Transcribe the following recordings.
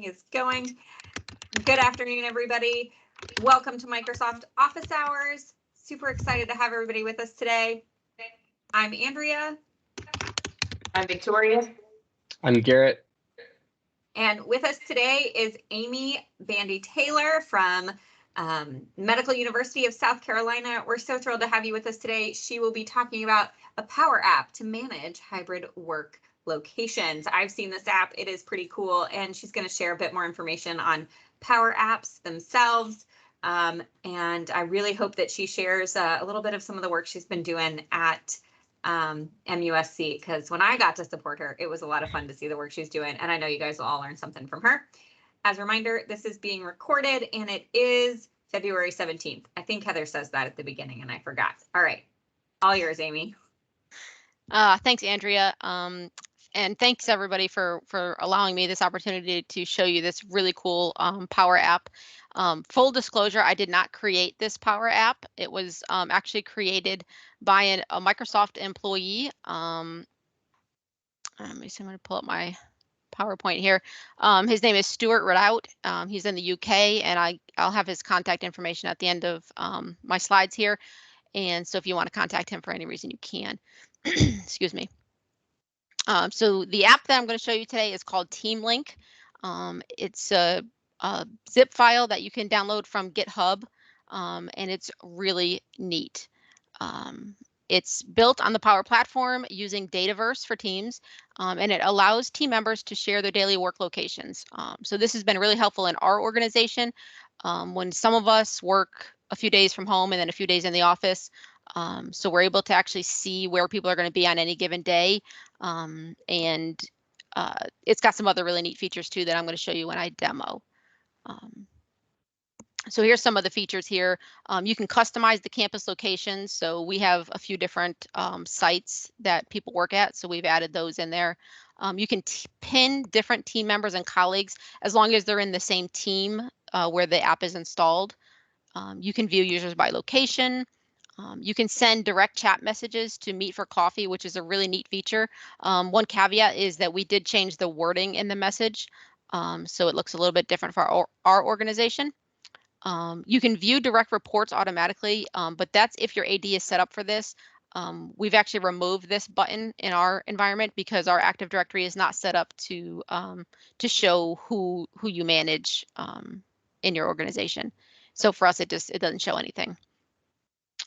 is going. Good afternoon, everybody. Welcome to Microsoft Office Hours. Super excited to have everybody with us today. I'm Andrea. I'm Victoria. I'm Garrett. And with us today is Amy Bandy Taylor from Medical University of South Carolina. We're so thrilled to have you with us today. She will be talking about a Power App to manage hybrid work locations. I've seen this app. It is pretty cool. And she's going to share a bit more information on Power Apps themselves. And I really hope that she shares a little bit of some of the work she's been doing at MUSC, because when I got to support her, it was a lot of fun to see the work she's doing. And I know you guys will all learn something from her. As a reminder, this is being recorded and it is February 17th. I think Heather says that at the beginning and I forgot. All right. All yours, Amy. Thanks, Andrea. And thanks everybody for allowing me this opportunity to show you this really cool Power App. Full disclosure, I did not create this Power App. It was actually created by a Microsoft employee. Let me see, I'm going to pull up my PowerPoint here. His name is Stuart Ridout. He's in the UK, and I'll have his contact information at the end of my slides here. And so if you want to contact him for any reason, you can. Excuse me. So the app that I'm going to show you today is called TeamLink. It's a zip file that you can download from GitHub, and it's really neat. It's built on the Power Platform using Dataverse for Teams, and it allows team members to share their daily work locations. So this has been really helpful in our organization. When some of us work a few days from home and then a few days in the office, so we're able to actually see where people are going to be on any given day. And it's got some other really neat features too that I'm going to show you when I demo. So here's some of the features here. You can customize the campus locations. So we have a few different sites that people work at. So we've added those in there. You can pin different team members and colleagues as long as they're in the same team where the app is installed. You can view users by location. You can send direct chat messages to meet for coffee, which is a really neat feature. One caveat is that we did change the wording in the message, so it looks a little bit different for our organization. You can view direct reports automatically, but that's if your AD is set up for this. We've actually removed this button in our environment because our Active Directory is not set up to show who you manage in your organization. So for us, it doesn't show anything.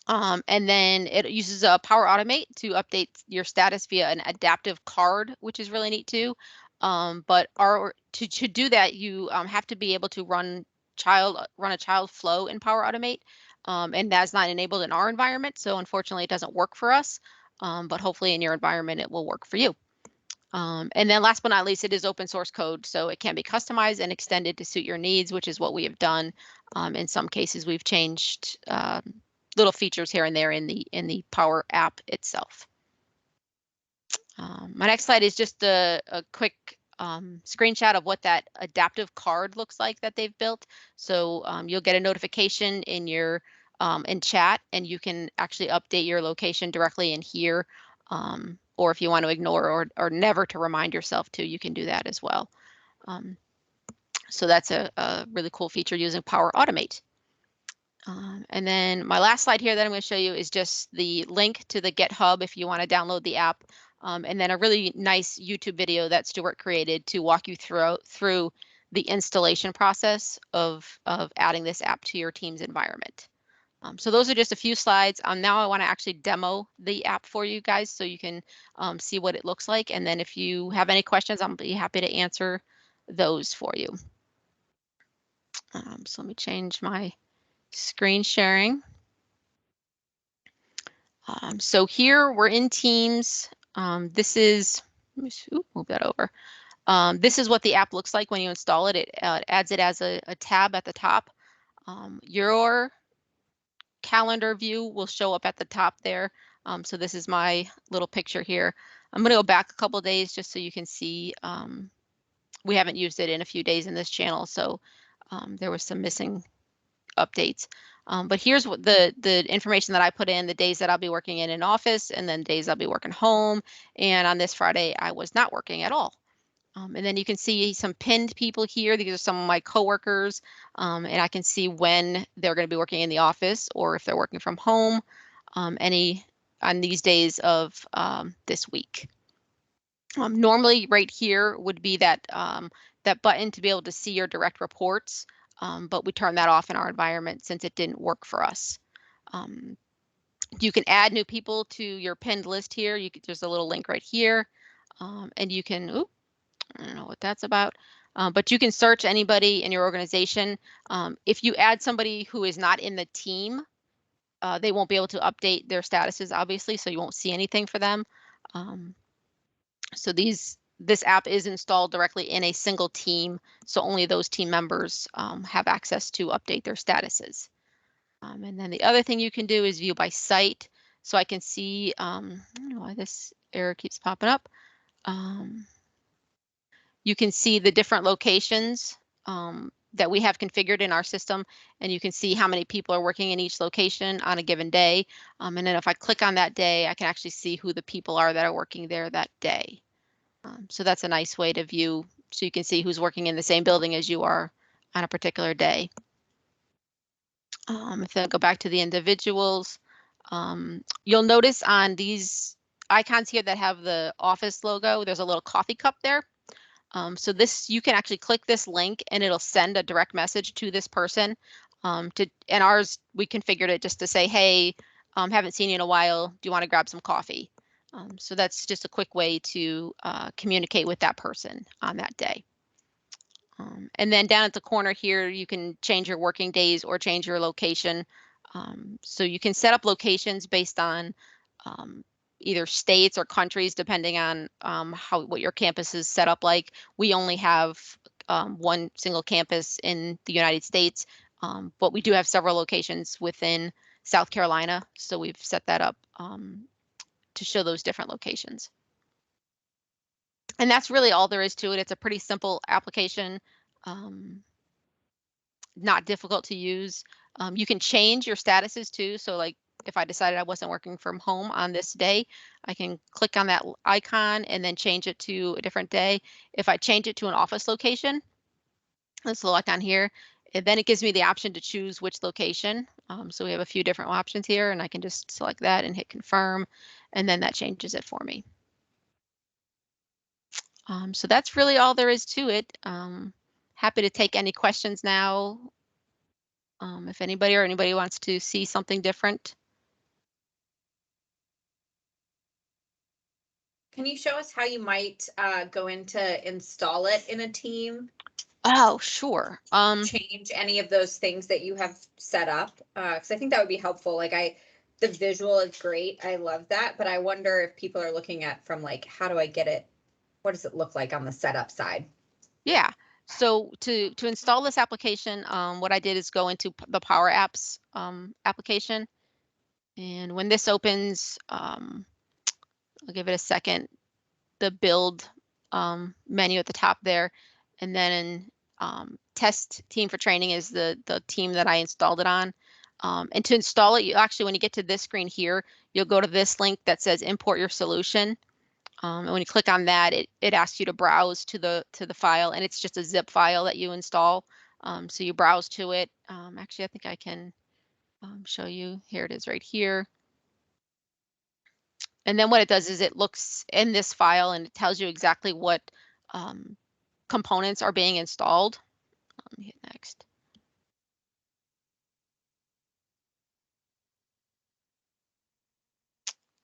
And then it uses a Power Automate to update your status via an adaptive card, which is really neat too. But to do that, you have to be able to run a child flow in Power Automate, and that's not enabled in our environment. So unfortunately, it doesn't work for us. But hopefully, in your environment, it will work for you. And then last but not least, it is open source code, so it can be customized and extended to suit your needs, which is what we have done. In some cases, we've changed little features here and there in the Power App itself. My next slide is just a quick screenshot of what that adaptive card looks like that they've built. So you'll get a notification in your in chat, and you can actually update your location directly in here. Or if you want to ignore or never to remind yourself to, you can do that as well. So that's a really cool feature using Power Automate. And then my last slide here that I'm going to show you is just the link to the GitHub if you want to download the app, and then a really nice YouTube video that Stuart created to walk you through the installation process of adding this app to your team's environment. So those are just a few slides. Now I want to actually demo the app for you guys so you can see what it looks like. And then if you have any questions, I'll be happy to answer those for you. So let me change my screen sharing. So here we're in Teams. This is, let me move that over. This is what the app looks like when you install it. It adds it as a tab at the top. Your calendar view will show up at the top there. So this is my little picture here. I'm going to go back a couple of days just so you can see. We haven't used it in a few days in this channel, so there was some missing updates. But here's what the information that I put in, the days that I'll be working in an office, and then days I'll be working home. And on this Friday, I was not working at all. And then you can see some pinned people here. These are some of my coworkers, and I can see when they're going to be working in the office or if they're working from home, any on these days of this week. Normally, right here would be that that button to be able to see your direct reports, but we turned that off in our environment since it didn't work for us. You can add new people to your pinned list here. There's a little link right here, and you can. Oops, I don't know what that's about, but you can search anybody in your organization. If you add somebody who is not in the team, they won't be able to update their statuses, obviously, so you won't see anything for them. So this app is installed directly in a single team, so only those team members have access to update their statuses. And then the other thing you can do is view by site. So I can see, I don't know why this error keeps popping up. You can see the different locations that we have configured in our system, and you can see how many people are working in each location on a given day. And then if I click on that day, I can actually see who the people are that are working there that day. So that's a nice way to view, so you can see who's working in the same building as you are on a particular day. If I go back to the individuals, you'll notice on these icons here that have the office logo, there's a little coffee cup there. So this, you can actually click this link and it'll send a direct message to this person. And ours, we configured it just to say, hey, haven't seen you in a while. Do you want to grab some coffee? So that's just a quick way to communicate with that person on that day. And then down at the corner here, you can change your working days or change your location. So you can set up locations based on either states or countries, depending on what your campus is set up like. We only have one single campus in the United States, but we do have several locations within South Carolina. So we've set that up to show those different locations. And that's really all there is to it. It's a pretty simple application, not difficult to use. You can change your statuses too. So like if I decided I wasn't working from home on this day, I can click on that icon and then change it to a different day. If I change it to an office location, this little icon here, then it gives me the option to choose which location. So we have a few different options here, and I can just select that and hit confirm, and then that changes it for me. So that's really all there is to it. Happy to take any questions now. If anybody wants to see something different. Can you show us how you might go in to install it in a team? Oh, sure. Change any of those things that you have set up? Because I think that would be helpful. The visual is great. I love that, but I wonder if people are looking at from like, how do I get it? What does it look like on the setup side? Yeah. So to install this application, what I did is go into the Power Apps application. And when this opens, I'll give it a second, the build menu at the top there. And then test team for training is the team that I installed it on. And to install it, you actually, when you get to this screen here, you'll go to this link that says import your solution. And when you click on that, it asks you to browse to the file, and it's just a zip file that you install. So you browse to it. Actually, I think I can show you. Here it is right here. And then what it does is it looks in this file and it tells you exactly what components are being installed. Let me hit next.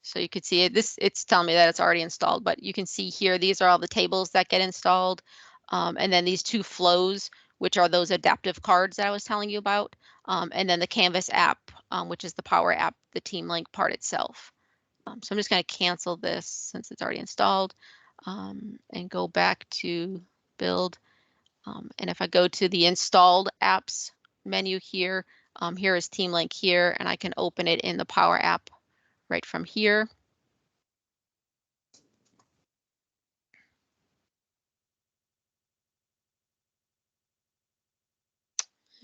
So you could see it. It's telling me that it's already installed, but you can see here, these are all the tables that get installed. And then these two flows, which are those adaptive cards that I was telling you about. And then the Canvas app, which is the Power App, the Team Link part itself. So I'm just going to cancel this since it's already installed and go back to build. And if I go to the installed apps menu here, here is Team Link here, and I can open it in the Power App right from here.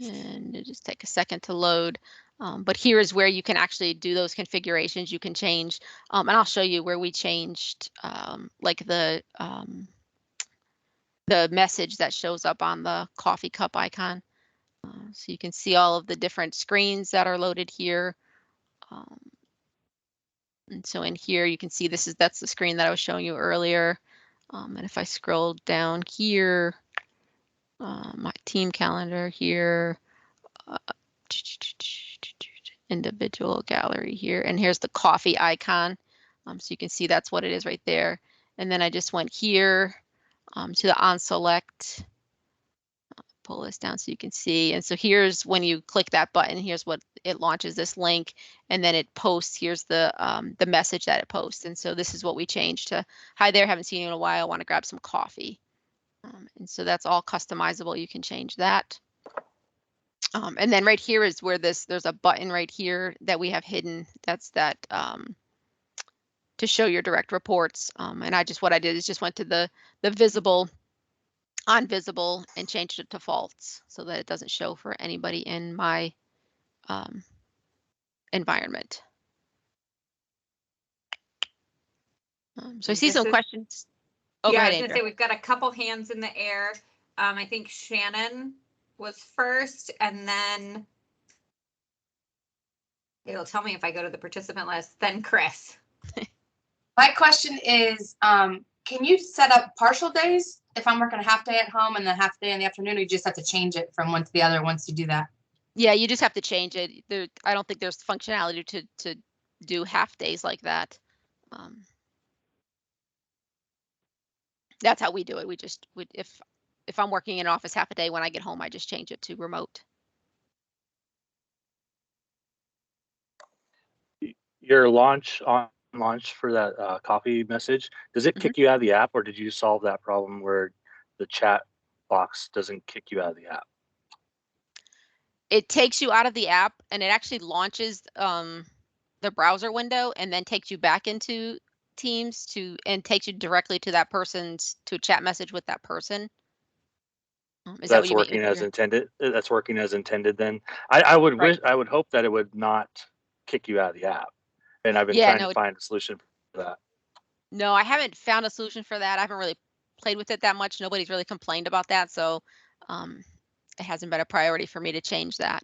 And it just take a second to load. But here is where you can actually do those configurations. You can change, and I'll show you where we changed like the the message that shows up on the coffee cup icon. So you can see all of the different screens that are loaded here. And so in here, you can see that's the screen that I was showing you earlier. And if I scroll down here, my team calendar here, individual gallery here, and here's the coffee icon. So you can see that's what it is right there. And then I just went here to the on select, pull this down so you can see. And so here's when you click that button, here's what it launches, this link, and then it posts, here's the message that it posts. And so this is what we changed to, hi there, haven't seen you in a while, want to grab some coffee. And so that's all customizable. You can change that. And then right here is where there's a button right here that we have hidden. That's that to show your direct reports. And what I did is just went to the visible, on visible, and changed it to false so that it doesn't show for anybody in my environment. So I see some questions. Oh, yeah, go ahead, I was gonna Andrea. say we've got a couple hands in the air. I think Shannon was first, and then it'll tell me if I go to the participant list, then Chris. My question is, can you set up partial days if I'm working a half day at home and then a half day in the afternoon, or you just have to change it from one to the other once you do that? Yeah, you just have to change it. I don't think there's functionality to do half days like that. That's how we do it. If I'm working in office half a day, when I get home, I just change it to remote. Your launch for that coffee message, does it kick you out of the app, or did you solve that problem where the chat box doesn't kick you out of the app? It takes you out of the app and it actually launches the browser window and then takes you back into Teams and takes you directly to that person's, to a chat message with that person. Is that what you mean? Working as intended? That's working as intended then? I would Right. I would hope that it would not kick you out of the app. And I've been trying to find a solution for that. No, I haven't found a solution for that. I haven't really played with it that much. Nobody's really complained about that. So it hasn't been a priority for me to change that.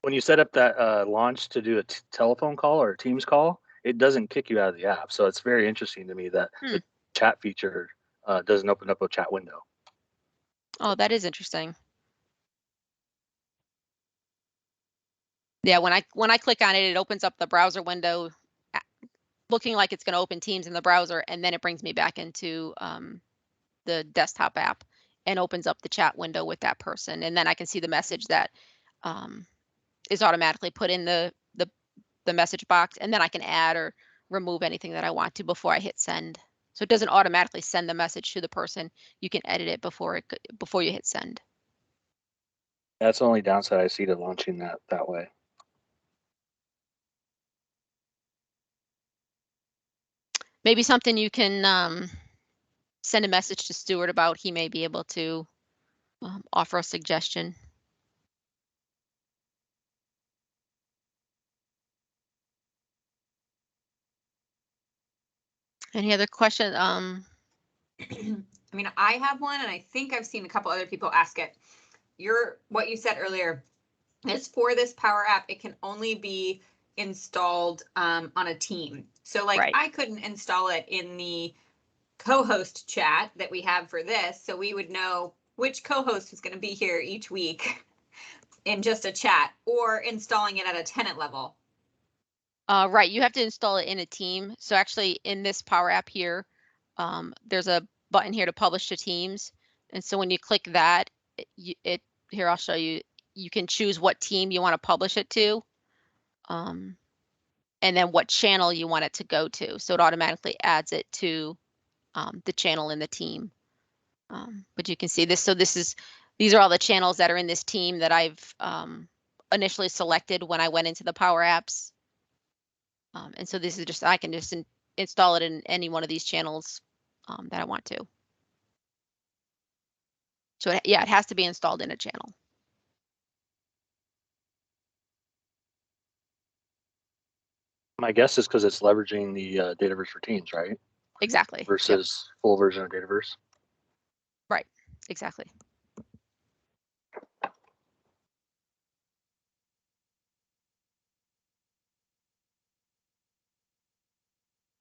When you set up that launch to do a telephone call or a Teams call, it doesn't kick you out of the app. So it's very interesting to me that the chat feature doesn't open up a chat window. Oh, that is interesting. Yeah, when I click on it, it opens up the browser window, looking like it's going to open Teams in the browser, and then it brings me back into the desktop app and opens up the chat window with that person, and then I can see the message that is automatically put in the message box, and then I can add or remove anything that I want to before I hit send. So it doesn't automatically send the message to the person. You can edit it before you hit send. That's the only downside I see to launching that way. Maybe something you can send a message to Stuart about. He may be able to offer a suggestion. Any other question? I mean, I have one, and I think I've seen a couple other people ask it. What you said earlier is for this Power App, it can only be installed on a team. So like Right. I couldn't install it in the co-host chat that we have for this, so we would know which co-host is going to be here each week in just a chat, or installing it at a tenant level. Right, you have to install it in a team. So actually in this Power App here, there's a button here to publish to teams. And so when you click that, here, I'll show you, you can choose what team you want to publish it to. And then what channel you want it to go to. So it automatically adds it to the channel in the team. But you can see this. So these are all the channels that are in this team that I've initially selected when I went into the Power Apps. And so this is just, I can just install it in any one of these channels that I want to. So it has to be installed in a channel. My guess is because it's leveraging the Dataverse for Teams, right? Exactly. Versus full version of Dataverse. Right. Exactly.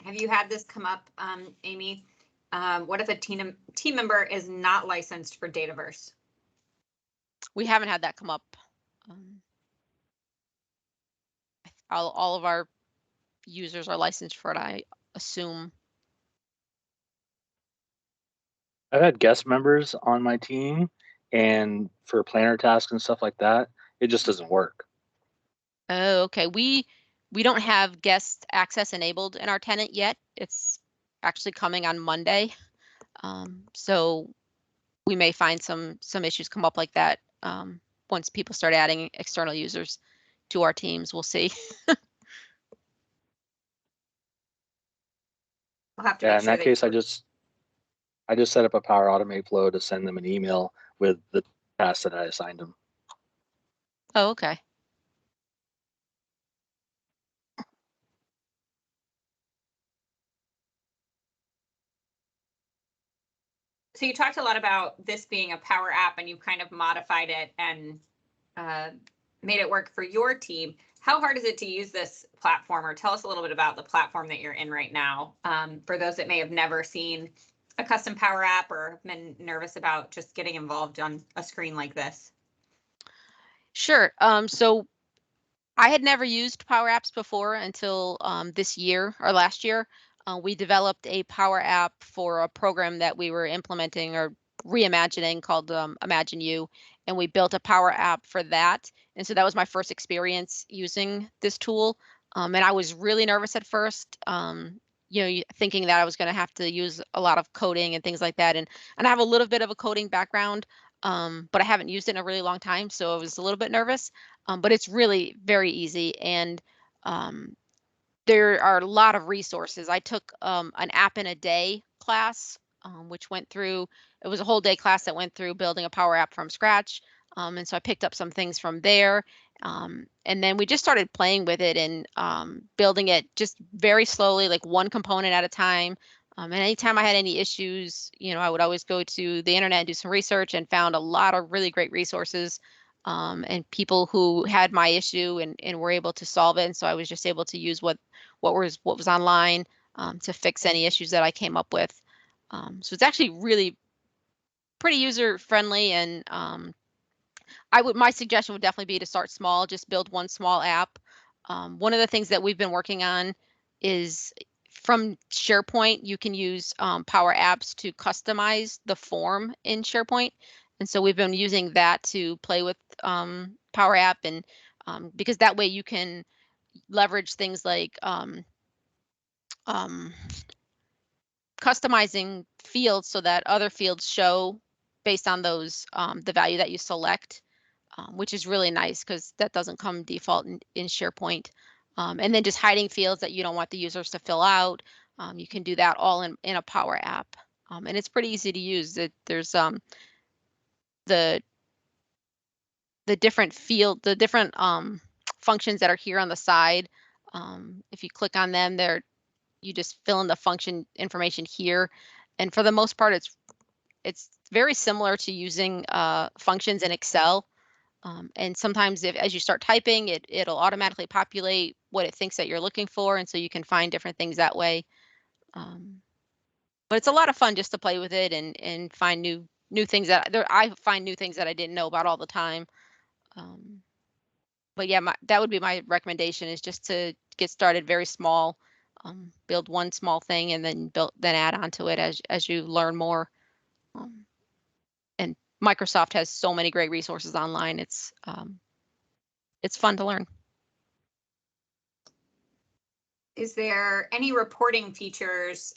Have you had this come up, Amy? What if a team member is not licensed for Dataverse? We haven't had that come up. All of our users are licensed for it, I assume. I've had guest members on my team, and for planner tasks and stuff like that, it just doesn't work. Oh, okay. We don't have guest access enabled in our tenant yet. It's actually coming on Monday. So we may find some issues come up like that once people start adding external users to our teams. We'll see. We'll have to Yeah, make in sure that case, I just set up a Power Automate flow to send them an email with the task that I assigned them. Oh, okay. So you talked a lot about this being a Power App, and you kind of modified it and made it work for your team. How hard is it to use this platform, or tell us a little bit about the platform that you're in right now, for those that may have never seen a custom Power App or have been nervous about just getting involved on a screen like this? Sure. So I had never used Power Apps before until this year or last year. We developed a Power App for a program that we were implementing or reimagining called Imagine You, and we built a Power App for that. And so that was my first experience using this tool. And I was really nervous at first, thinking that I was going to have to use a lot of coding and things like that. And I have a little bit of a coding background, but I haven't used it in a really long time, so I was a little bit nervous. But it's really very easy, and um, there are a lot of resources. I took an app in a day class, which went through, it was a whole day class that went through building a Power App from scratch. And so I picked up some things from there. And then we just started playing with it and building it just very slowly, like one component at a time. And anytime I had any issues, I would always go to the internet and do some research, and found a lot of really great resources and people who had my issue and were able to solve it. And so I was just able to use what was online to fix any issues that I came up with. So it's actually really pretty user friendly, and my suggestion would definitely be to start small, just build one small app. One of the things that we've been working on is from SharePoint, you can use Power Apps to customize the form in SharePoint. And so we've been using that to play with Power App, and because that way you can leverage things like customizing fields so that other fields show based on those the value that you select, which is really nice because that doesn't come default in SharePoint. And then just hiding fields that you don't want the users to fill out. You can do that all in a Power App. And it's pretty easy to use. There's the different functions that are here on the side. If you click on them, you just fill in the function information here. And for the most part, it's very similar to using functions in Excel. And sometimes as you start typing, it'll automatically populate what it thinks that you're looking for. And so you can find different things that way. But it's a lot of fun just to play with it and find new things I find new things that I didn't know about all the time. But yeah, that would be my recommendation, is just to get started very small, build one small thing, and then add on to it as you learn more. And Microsoft has so many great resources online. It's fun to learn. Is there any reporting features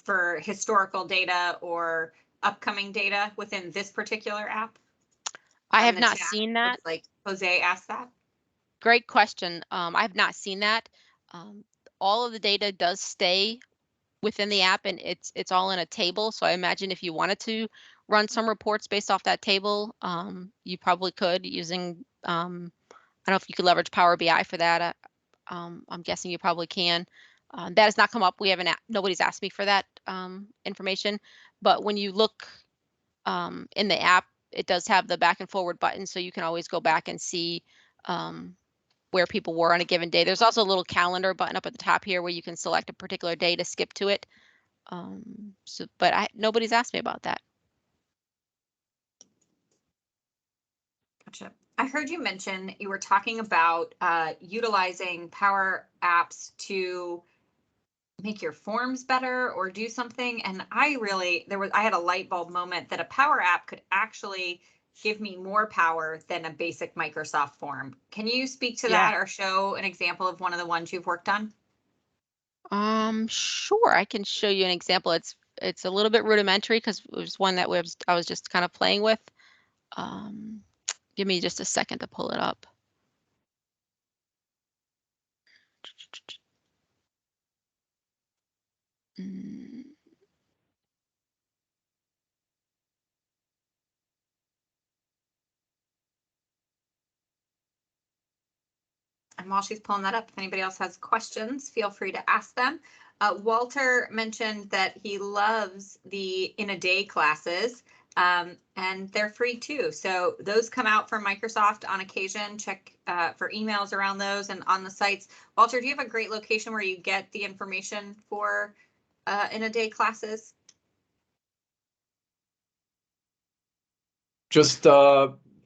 for historical data or upcoming data within this particular app? I have not seen that. Looks like Jose asked that. Great question. I have not seen that. All of the data does stay within the app, and it's all in a table. So I imagine if you wanted to run some reports based off that table, you probably could using, I don't know if you could leverage Power BI for that. I'm guessing you probably can. That has not come up. Nobody's asked me for that information. But when you look in the app, it does have the back and forward button, so you can always go back and see where people were on a given day. There's also a little calendar button up at the top here where you can select a particular day to skip to it. But nobody's asked me about that. Gotcha. I heard you mention you were talking about utilizing Power Apps to make your forms better or do something. And I had a light bulb moment that a Power App could actually give me more power than a basic Microsoft form. Can you speak to that or show an example of one of the ones you've worked on? Sure, I can show you an example. It's a little bit rudimentary because it was one that I was just kind of playing with. Give me just a second to pull it up. And while she's pulling that up, if anybody else has questions, feel free to ask them. Walter mentioned that he loves the In a Day classes, and they're free too. So those come out from Microsoft on occasion. Check for emails around those and on the sites. Walter, do you have a great location where you get the information for In a Day classes? Just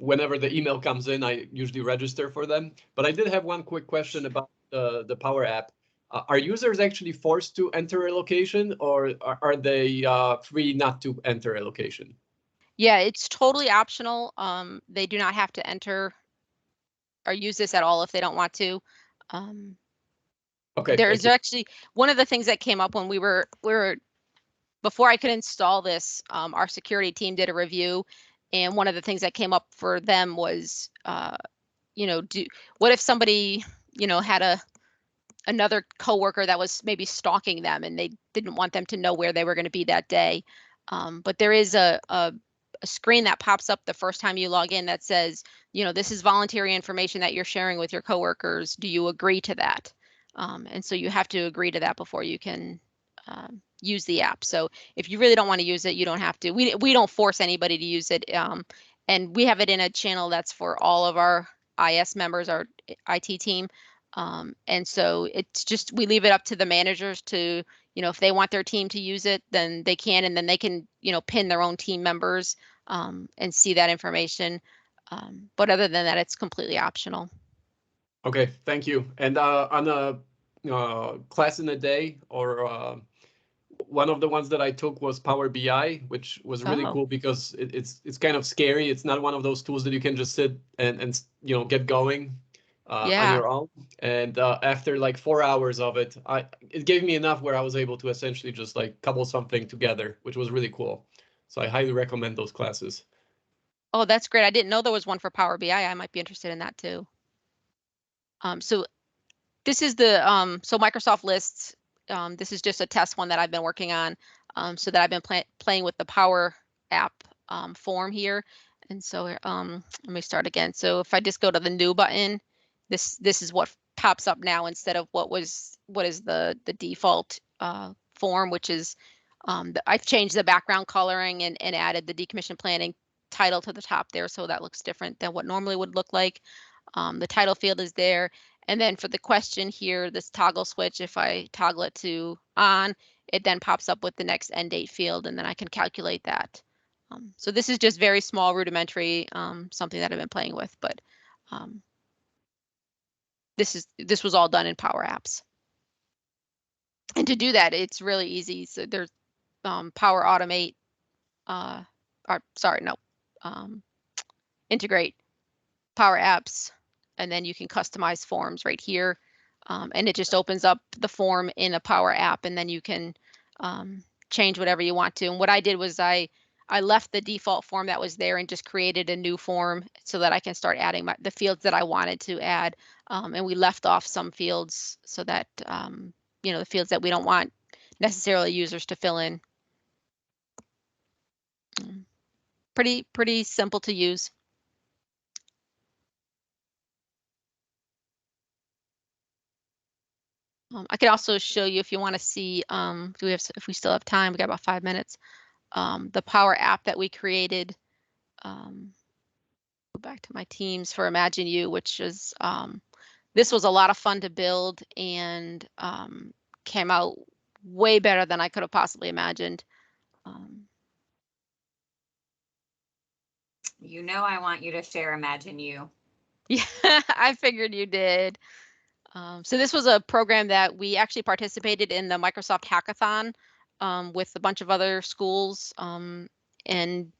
whenever the email comes in, I usually register for them. But I did have one quick question about the Power App. Are users actually forced to enter a location, or are they free not to enter a location? Yeah, it's totally optional. They do not have to enter or use this at all if they don't want to. Okay. There's actually one of the things that came up when we were before I could install this, our security team did a review, and one of the things that came up for them was, what if somebody, had another coworker that was maybe stalking them and they didn't want them to know where they were going to be that day. But there is a screen that pops up the first time you log in that says, this is voluntary information that you're sharing with your coworkers. Do you agree to that? And so you have to agree to that before you can use the app. So if you really don't want to use it, you don't have to. We don't force anybody to use it. And we have it in a channel that's for all of our IS members, our IT team. And so it's just, we leave it up to the managers to, if they want their team to use it, then they can, and then they can, pin their own team members and see that information. But other than that, it's completely optional. Okay, thank you. And on a class in a day, or one of the ones that I took was Power BI, which was really cool because it's kind of scary. It's not one of those tools that you can just sit and get going on your own. And after like 4 hours of it, it gave me enough where I was able to essentially just like cobble something together, which was really cool. So I highly recommend those classes. Oh, that's great. I didn't know there was one for Power BI. I might be interested in that too. So this is the so Microsoft Lists. This is just a test one that I've been working on, so that I've been playing with the Power App form here. And so let me start again. So if I just go to the New button, this is what pops up now instead of what is the default form, which is I've changed the background coloring and added the decommission planning title to the top there, so that looks different than what normally would look like. The title field is there. And then for the question here, this toggle switch, if I toggle it to on, it then pops up with the next end date field, and then I can calculate that. So this is just very small, rudimentary, something that I've been playing with, but this was all done in Power Apps. And to do that, it's really easy. So there's Power Automate, integrate Power Apps, and then you can customize forms right here. And it just opens up the form in a Power App, and then you can change whatever you want to. And what I did was I left the default form that was there and just created a new form so that I can start adding the fields that I wanted to add. And we left off some fields so that, the fields that we don't want necessarily users to fill in. Pretty simple to use. I could also show you if you want to see, if we still have time, we got about 5 minutes. the Power app that we created. Go back to my teams for Imagine You, which is this was a lot of fun to build and came out way better than I could have possibly imagined. You know, I want you to share Imagine You. Yeah, I figured you did. So this was a program that we actually participated in the Microsoft Hackathon with a bunch of other schools. And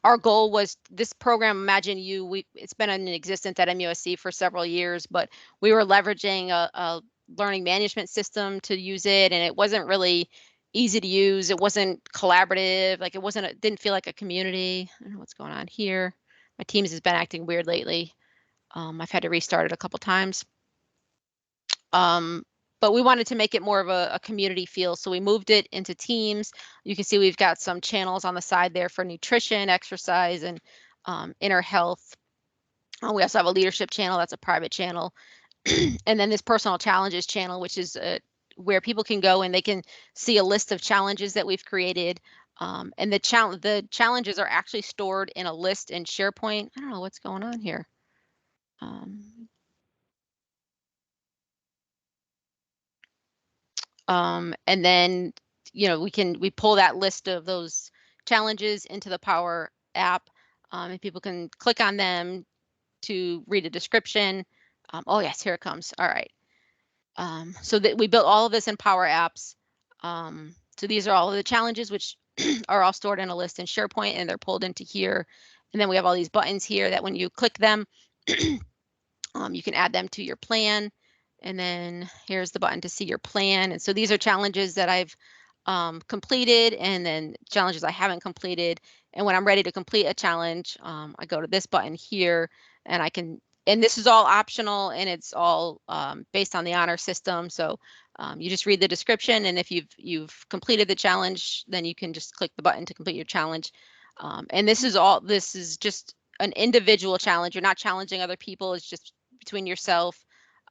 our goal was this program, Imagine You, it's been in existence at MUSC for several years, but we were leveraging a learning management system to use it, and it wasn't really easy to use. It wasn't collaborative, like it didn't feel like a community. I don't know what's going on here. My Teams has been acting weird lately. I've had to restart it a couple times. But we wanted to make it more of a community feel, so we moved it into Teams. You can see we've got some channels on the side there for nutrition, exercise, and inner health. We also have a leadership channel, that's a private channel. And then this personal challenges channel, which is where people can go and they can see a list of challenges that we've created. And the challenges are actually stored in a list in SharePoint. I don't know what's going on here. And then, you know, we pull that list of those challenges into the Power app, and people can click on them to read a description. Oh yes, here it comes. All right. So that we built all of this in Power Apps. So these are all of the challenges, which are all stored in a list in SharePoint, and they're pulled into here. And then we have all these buttons here that when you click them, you can add them to your plan. And then here's the button to see your plan. And so these are challenges that I've completed, and then challenges I haven't completed. And when I'm ready to complete a challenge, I go to this button here, and I can, and this is all optional, and it's all based on the honor system. So you just read the description, and if you've completed the challenge, then you can just click the button to complete your challenge. And this is just an individual challenge. You're not challenging other people. It's just between yourself.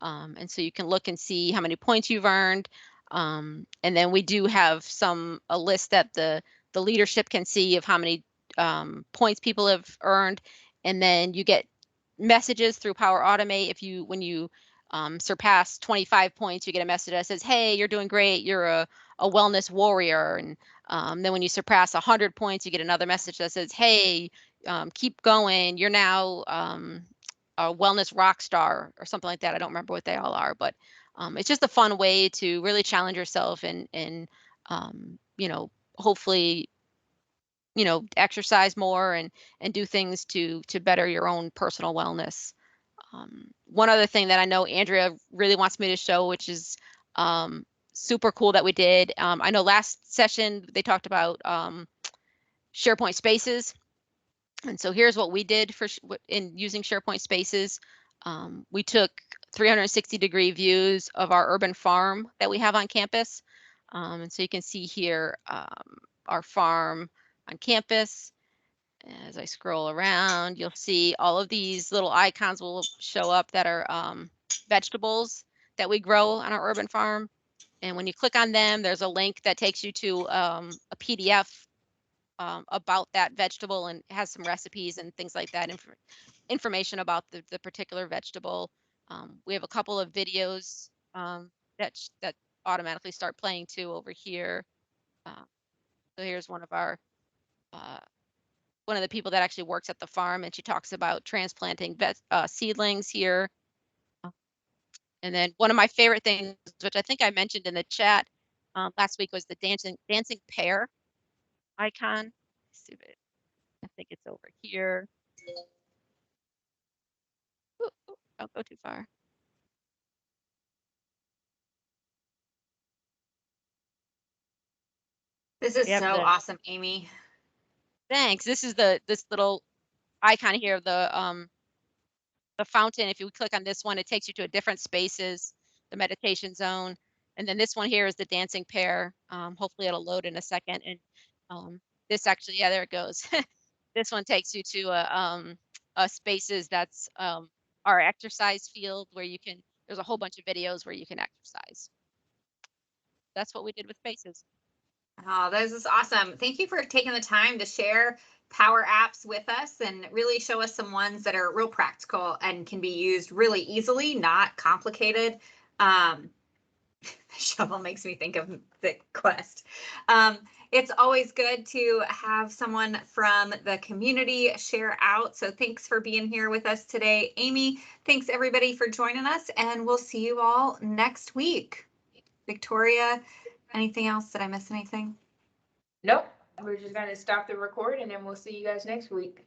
And so you can look and see how many points you've earned. And then we do have a list that the leadership can see of how many points people have earned. And then you get messages through Power Automate. When you surpass 25 points, you get a message that says, hey, you're doing great. You're a wellness warrior. And then when you surpass 100 points, you get another message that says, hey, keep going. You're now a wellness rock star or something like that. I don't remember what they all are, but it's just a fun way to really challenge yourself and you know, hopefully, you know, exercise more and do things to better your own personal wellness. One other thing that I know Andrea really wants me to show, which is super cool that we did. I know last session they talked about SharePoint Spaces. And so here's what we did in using SharePoint Spaces. We took 360-degree views of our urban farm that we have on campus. And so you can see here our farm on campus. As I scroll around, you'll see all of these little icons will show up that are vegetables that we grow on our urban farm. And when you click on them, there's a link that takes you to a PDF about that vegetable, and has some recipes and things like that, information about the particular vegetable. We have a couple of videos that automatically start playing too over here. So here's one of the people that actually works at the farm, and she talks about transplanting seedlings here. And then one of my favorite things, which I think I mentioned in the chat last week, was the dancing pear icon. Let's see if I think it's over here. Ooh, don't go too far. This is so awesome, Amy. Thanks. This is this little icon here, the fountain. If you click on this one, it takes you to a different spaces, the meditation zone. And then this one here is the dancing pear. Hopefully it'll load in a second. And this actually, yeah, there it goes. This one takes you to a spaces that's our exercise field where there's a whole bunch of videos where you can exercise. That's what we did with spaces. Oh, this is awesome. Thank you for taking the time to share Power Apps with us and really show us some ones that are real practical and can be used really easily, not complicated. Shovel makes me think of the quest. It's always good to have someone from the community share out. So thanks for being here with us today. Amy, thanks everybody for joining us, and we'll see you all next week. Victoria, anything else? Did I miss anything? Nope. We're just going to stop the record and then we'll see you guys next week.